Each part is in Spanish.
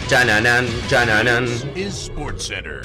Chananan, chananan. Is SportsCenter.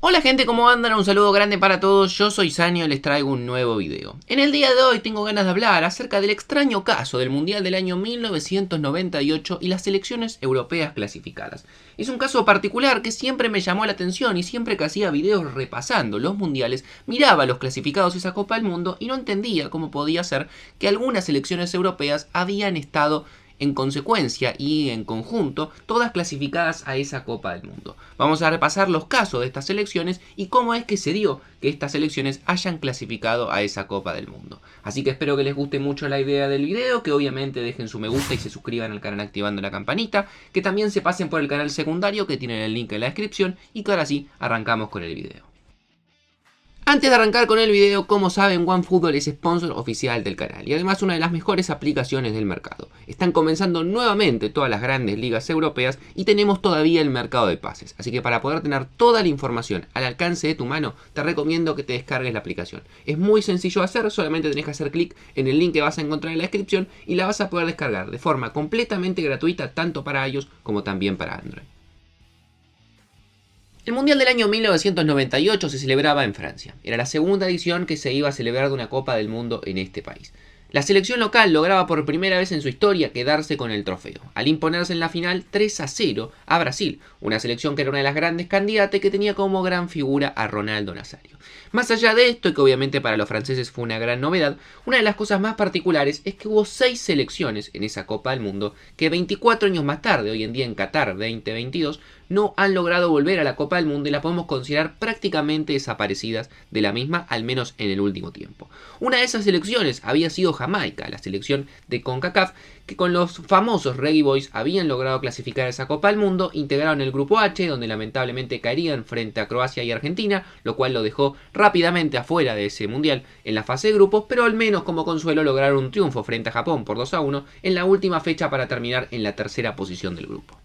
Hola gente, ¿cómo andan? Un saludo grande para todos, yo soy Sanio y les traigo un nuevo video. En el día de hoy tengo ganas de hablar acerca del extraño caso del Mundial del año 1998 y las selecciones europeas clasificadas. Es un caso particular que siempre me llamó la atención y siempre que hacía videos repasando los mundiales, miraba a los clasificados a esa Copa del Mundo y no entendía cómo podía ser que algunas selecciones europeas habían estado en consecuencia y en conjunto, todas clasificadas a esa Copa del Mundo. Vamos a repasar los casos de estas selecciones y cómo es que se dio que estas selecciones hayan clasificado a esa Copa del Mundo. Así que espero que les guste mucho la idea del video, que obviamente dejen su me gusta y se suscriban al canal activando la campanita, que también se pasen por el canal secundario que tienen el link en la descripción y que ahora sí, arrancamos con el video. Antes de arrancar con el video, como saben, OneFootball es sponsor oficial del canal y además una de las mejores aplicaciones del mercado. Están comenzando nuevamente todas las grandes ligas europeas y tenemos todavía el mercado de pases. Así que para poder tener toda la información al alcance de tu mano, te recomiendo que te descargues la aplicación. Es muy sencillo de hacer, solamente tenés que hacer clic en el link que vas a encontrar en la descripción y la vas a poder descargar de forma completamente gratuita tanto para iOS como también para Android. El Mundial del año 1998 se celebraba en Francia. Era la segunda edición que se iba a celebrar de una Copa del Mundo en este país. La selección local lograba por primera vez en su historia quedarse con el trofeo, al imponerse en la final 3-0 a Brasil, una selección que era una de las grandes candidatas y que tenía como gran figura a Ronaldo Nazario. Más allá de esto, y que obviamente para los franceses fue una gran novedad, una de las cosas más particulares es que hubo 6 selecciones en esa Copa del Mundo que 24 años más tarde, hoy en día en Qatar 2022, no han logrado volver a la Copa del Mundo y la podemos considerar prácticamente desaparecidas de la misma, al menos en el último tiempo. Una de esas selecciones había sido Jamaica, la selección de CONCACAF, que con los famosos Reggae Boys habían logrado clasificar a esa Copa del Mundo, integraron el grupo H, donde lamentablemente caerían frente a Croacia y Argentina, lo cual lo dejó rápidamente afuera de ese mundial en la fase de grupos, pero al menos como consuelo lograron un triunfo frente a Japón por 2-1 en la última fecha para terminar en la tercera posición del grupo.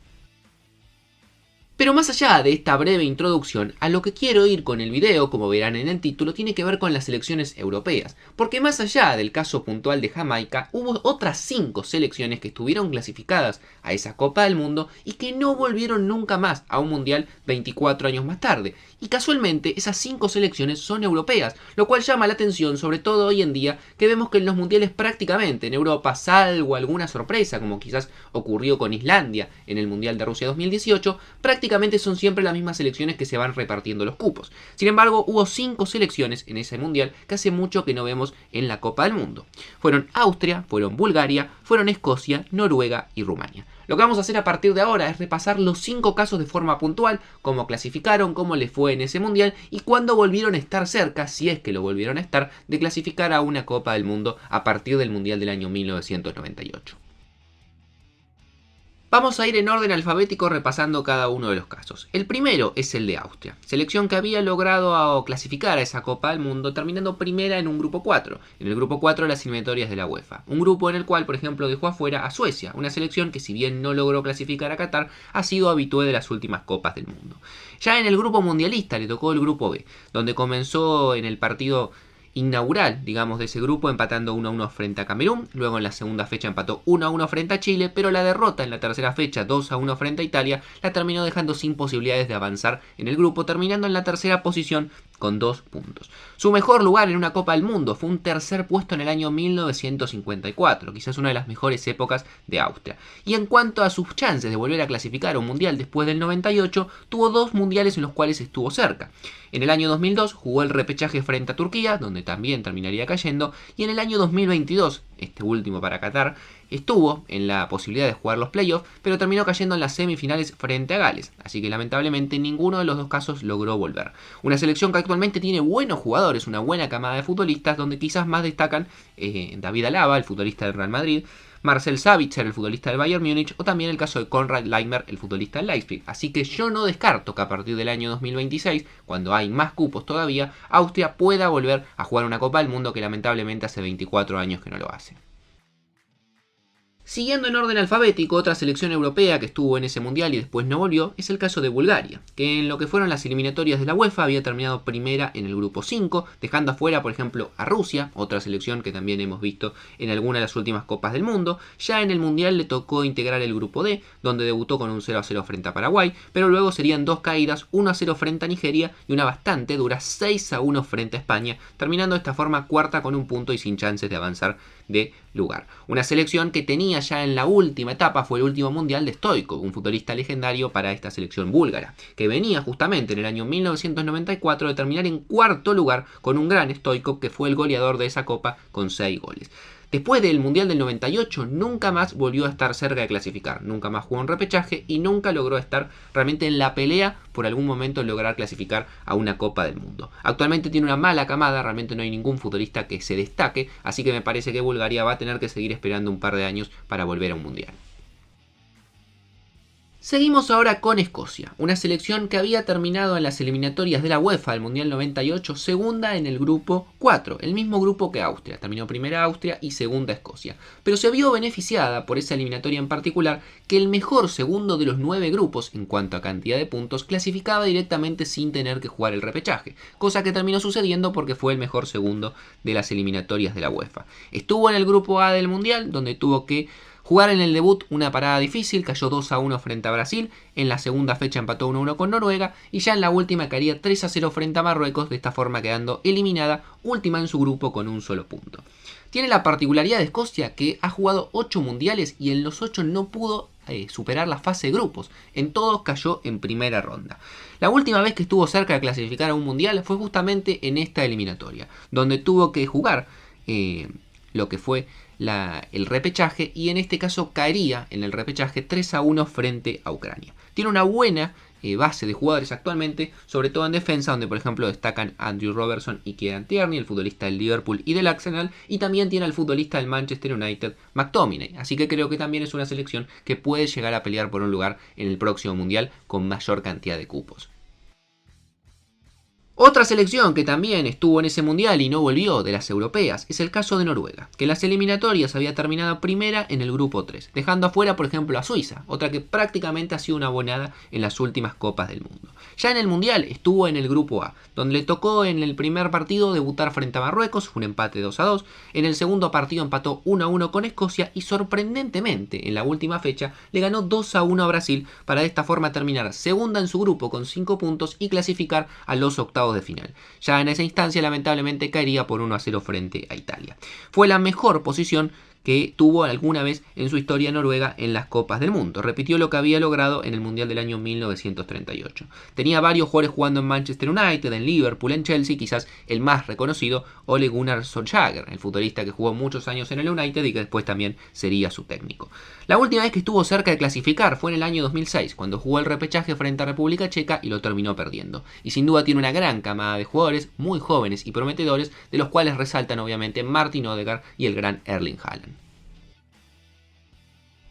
Pero más allá de esta breve introducción, a lo que quiero ir con el video, como verán en el título, tiene que ver con las selecciones europeas, porque más allá del caso puntual de Jamaica, hubo otras 5 selecciones que estuvieron clasificadas a esa Copa del Mundo y que no volvieron nunca más a un mundial 24 años más tarde. Y casualmente esas 5 selecciones son europeas, lo cual llama la atención, sobre todo hoy en día, que vemos que en los mundiales prácticamente en Europa, salvo alguna sorpresa, como quizás ocurrió con Islandia en el Mundial de Rusia 2018, prácticamente son siempre las mismas selecciones que se van repartiendo los cupos. Sin embargo, hubo 5 selecciones en ese mundial que hace mucho que no vemos en la Copa del Mundo. Fueron Austria, fueron Bulgaria, fueron Escocia, Noruega y Rumania. Lo que vamos a hacer a partir de ahora es repasar los 5 casos de forma puntual, cómo clasificaron, cómo les fue en ese mundial y cuándo volvieron a estar cerca, si es que lo volvieron a estar, de clasificar a una Copa del Mundo a partir del mundial del año 1998. Vamos a ir en orden alfabético repasando cada uno de los casos. El primero es el de Austria, selección que había logrado clasificar a esa Copa del Mundo terminando primera en un grupo 4, en el grupo 4 de las eliminatorias de la UEFA. Un grupo en el cual, por ejemplo, dejó afuera a Suecia, una selección que si bien no logró clasificar a Qatar, ha sido habitué de las últimas Copas del Mundo. Ya en el grupo mundialista le tocó el grupo B, donde comenzó en el partido inaugural, digamos, de ese grupo, empatando 1-1 frente a Camerún. Luego en la segunda fecha empató 1-1 frente a Chile, pero la derrota en la tercera fecha 2-1 frente a Italia la terminó dejando sin posibilidades de avanzar en el grupo, terminando en la tercera posición con 2 puntos. Su mejor lugar en una Copa del Mundo fue un tercer puesto en el año 1954, quizás una de las mejores épocas de Austria. Y en cuanto a sus chances de volver a clasificar a un mundial después del 98, tuvo 2 mundiales en los cuales estuvo cerca. En el año 2002 jugó el repechaje frente a Turquía, donde también terminaría cayendo, y en el año 2022, este último para Qatar, estuvo en la posibilidad de jugar los playoffs, pero terminó cayendo en las semifinales frente a Gales, así que lamentablemente ninguno de los dos casos logró volver. Una selección que actualmente tiene buenos jugadores, una buena camada de futbolistas, donde quizás más destacan David Alaba, el futbolista del Real Madrid, Marcel Sabitzer, el futbolista del Bayern Múnich, o también el caso de Konrad Laimer, el futbolista del Leipzig. Así que yo no descarto que a partir del año 2026, cuando hay más cupos todavía, Austria pueda volver a jugar una Copa del Mundo que lamentablemente hace 24 años que no lo hace. Siguiendo en orden alfabético, otra selección europea que estuvo en ese mundial y después no volvió es el caso de Bulgaria, que en lo que fueron las eliminatorias de la UEFA había terminado primera en el grupo 5, dejando afuera por ejemplo a Rusia, otra selección que también hemos visto en alguna de las últimas copas del mundo. Ya en el mundial le tocó integrar el grupo D, donde debutó con un 0-0 frente a Paraguay, pero luego serían dos caídas, 1-0 frente a Nigeria y una bastante dura 6-1 frente a España, terminando de esta forma cuarta con un punto y sin chances de avanzar de lugar. Una selección que tenía ya en la última etapa, fue el último mundial de Stoichkov, un futbolista legendario para esta selección búlgara, que venía justamente en el año 1994 de terminar en cuarto lugar con un gran Stoichkov que fue el goleador de esa copa con 6 goles. Después del Mundial del 98 nunca más volvió a estar cerca de clasificar, nunca más jugó un repechaje y nunca logró estar realmente en la pelea por algún momento lograr clasificar a una Copa del Mundo. Actualmente tiene una mala camada, realmente no hay ningún futbolista que se destaque, así que me parece que Bulgaria va a tener que seguir esperando un par de años para volver a un Mundial. Seguimos ahora con Escocia, una selección que había terminado en las eliminatorias de la UEFA del Mundial 98 segunda en el grupo 4, el mismo grupo que Austria. Terminó primera Austria y segunda Escocia. Pero se vio beneficiada por esa eliminatoria en particular que el mejor segundo de los 9 grupos en cuanto a cantidad de puntos clasificaba directamente sin tener que jugar el repechaje, cosa que terminó sucediendo porque fue el mejor segundo de las eliminatorias de la UEFA. Estuvo en el grupo A del Mundial, donde tuvo que jugar en el debut una parada difícil, cayó 2-1 frente a Brasil, en la segunda fecha empató 1-1 con Noruega y ya en la última caería 3-0 frente a Marruecos, de esta forma quedando eliminada, última en su grupo con un solo punto. Tiene la particularidad de Escocia que ha jugado 8 mundiales y en los 8 no pudo superar la fase de grupos, en todos cayó en primera ronda. La última vez que estuvo cerca de clasificar a un mundial fue justamente en esta eliminatoria, donde tuvo que jugar lo que fue el repechaje y en este caso caería en el repechaje 3-1 frente a Ucrania. Tiene una buena base de jugadores actualmente, sobre todo en defensa, donde por ejemplo destacan Andrew Robertson y Kieran Tierney, el futbolista del Liverpool y del Arsenal, y también tiene al futbolista del Manchester United, McTominay. Así que creo que también es una selección que puede llegar a pelear por un lugar en el próximo mundial con mayor cantidad de cupos. Otra selección que también estuvo en ese mundial y no volvió de las europeas es el caso de Noruega, que en las eliminatorias había terminado primera en el grupo 3, dejando afuera por ejemplo a Suiza, otra que prácticamente ha sido una abonada en las últimas copas del mundo. Ya en el mundial estuvo en el grupo A, donde le tocó en el primer partido debutar frente a Marruecos, fue un empate 2-2, en el segundo partido empató 1-1 con Escocia y sorprendentemente en la última fecha le ganó 2-1 a Brasil para de esta forma terminar segunda en su grupo con 5 puntos y clasificar a los octavos de final. Ya en esa instancia lamentablemente caería por 1-0 frente a Italia. Fue la mejor posición que tuvo alguna vez en su historia Noruega en las Copas del Mundo. Repitió lo que había logrado en el Mundial del año 1938. Tenía varios jugadores jugando en Manchester United, en Liverpool, en Chelsea, quizás el más reconocido, Ole Gunnar Solskjaer, el futbolista que jugó muchos años en el United y que después también sería su técnico. La última vez que estuvo cerca de clasificar fue en el año 2006, cuando jugó el repechaje frente a República Checa y lo terminó perdiendo. Y sin duda tiene una gran camada de jugadores muy jóvenes y prometedores, de los cuales resaltan obviamente Martin Odegaard y el gran Erling Haaland.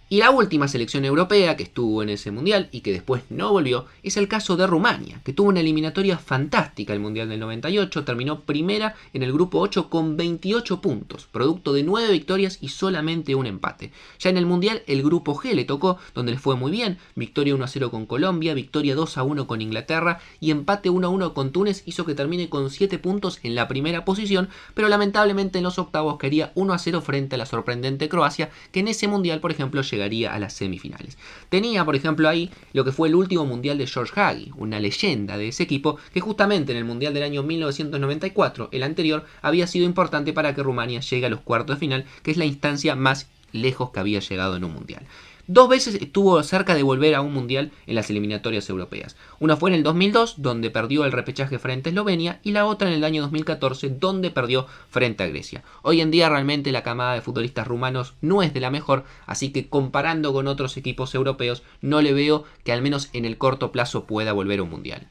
Y la última selección europea que estuvo en ese mundial y que después no volvió es el caso de Rumania, que tuvo una eliminatoria fantástica el mundial del 98, terminó primera en el grupo 8 con 28 puntos, producto de 9 victorias y solamente un empate. Ya en el mundial el grupo G le tocó, donde le fue muy bien, victoria 1-0 con Colombia, victoria 2-1 con Inglaterra y empate 1-1 con Túnez hizo que termine con 7 puntos en la primera posición, pero lamentablemente en los octavos caería 1-0 frente a la sorprendente Croacia, que en ese mundial por ejemplo llegaría a las semifinales. Tenía, por ejemplo, ahí lo que fue el último mundial de George Hagi, una leyenda de ese equipo que justamente en el mundial del año 1994, el anterior, había sido importante para que Rumania llegue a los cuartos de final, que es la instancia más lejos que había llegado en un mundial. 2 veces estuvo cerca de volver a un mundial en las eliminatorias europeas. Una fue en el 2002, donde perdió el repechaje frente a Eslovenia, y la otra en el año 2014, donde perdió frente a Grecia. Hoy en día realmente la camada de futbolistas rumanos no es de la mejor, así que comparando con otros equipos europeos, no le veo que al menos en el corto plazo pueda volver a un mundial.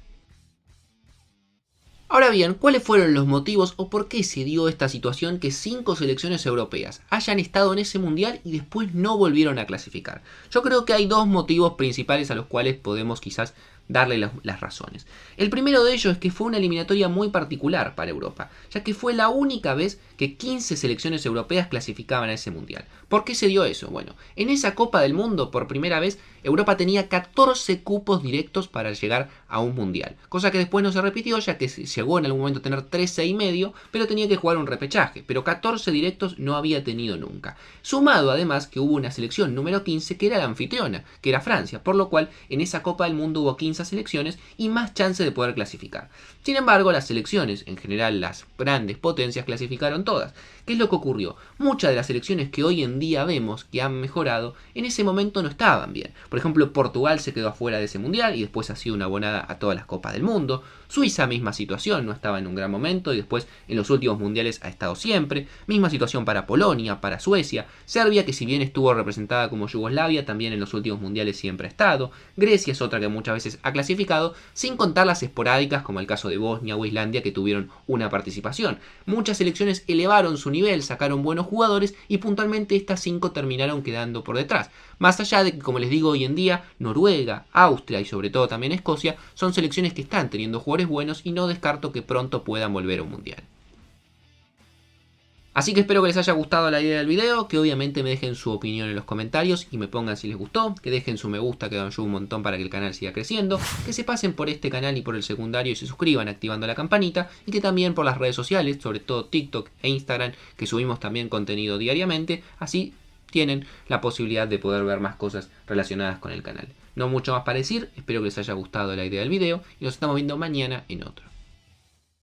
Ahora bien, ¿cuáles fueron los motivos o por qué se dio esta situación que 5 selecciones europeas hayan estado en ese mundial y después no volvieron a clasificar? Yo creo que hay 2 motivos principales a los cuales podemos quizás darle las razones. El primero de ellos es que fue una eliminatoria muy particular para Europa, ya que fue la única vez que 15 selecciones europeas clasificaban a ese mundial. ¿Por qué se dio eso? Bueno, en esa Copa del Mundo, por primera vez, Europa tenía 14 cupos directos para llegar a un mundial, cosa que después no se repitió, ya que llegó en algún momento a tener 13 y medio, pero tenía que jugar un repechaje, pero 14 directos no había tenido nunca. Sumado además que hubo una selección número 15 que era la anfitriona, que era Francia, por lo cual en esa Copa del Mundo hubo 15 selecciones y más chance de poder clasificar. Sin embargo, las selecciones, en general las grandes potencias, clasificaron todas. ¿Qué es lo que ocurrió? Muchas de las selecciones que hoy en día vemos que han mejorado, en ese momento no estaban bien. Por ejemplo, Portugal se quedó afuera de ese mundial y después ha sido una abonada a todas las copas del mundo. Suiza, misma situación, no estaba en un gran momento y después en los últimos mundiales ha estado siempre. Misma situación para Polonia, para Suecia. Serbia, que si bien estuvo representada como Yugoslavia, también en los últimos mundiales siempre ha estado. Grecia es otra que muchas veces ha clasificado, sin contar las esporádicas como el caso de Bosnia o Islandia, que tuvieron una participación. Muchas selecciones elevaron su nivel, sacaron buenos jugadores y puntualmente estas 5 terminaron quedando por detrás. Más allá de que, como les digo, hoy en día Noruega, Austria y sobre todo también Escocia son selecciones que están teniendo jugadores buenos y no descarto que pronto puedan volver a un mundial. Así que espero que les haya gustado la idea del video, que obviamente me dejen su opinión en los comentarios y me pongan si les gustó, que dejen su me gusta que me ayuda un montón para que el canal siga creciendo, que se pasen por este canal y por el secundario y se suscriban activando la campanita, y que también por las redes sociales, sobre todo TikTok e Instagram, que subimos también contenido diariamente, así tienen la posibilidad de poder ver más cosas relacionadas con el canal. No mucho más para decir, espero que les haya gustado la idea del video y nos estamos viendo mañana en otro.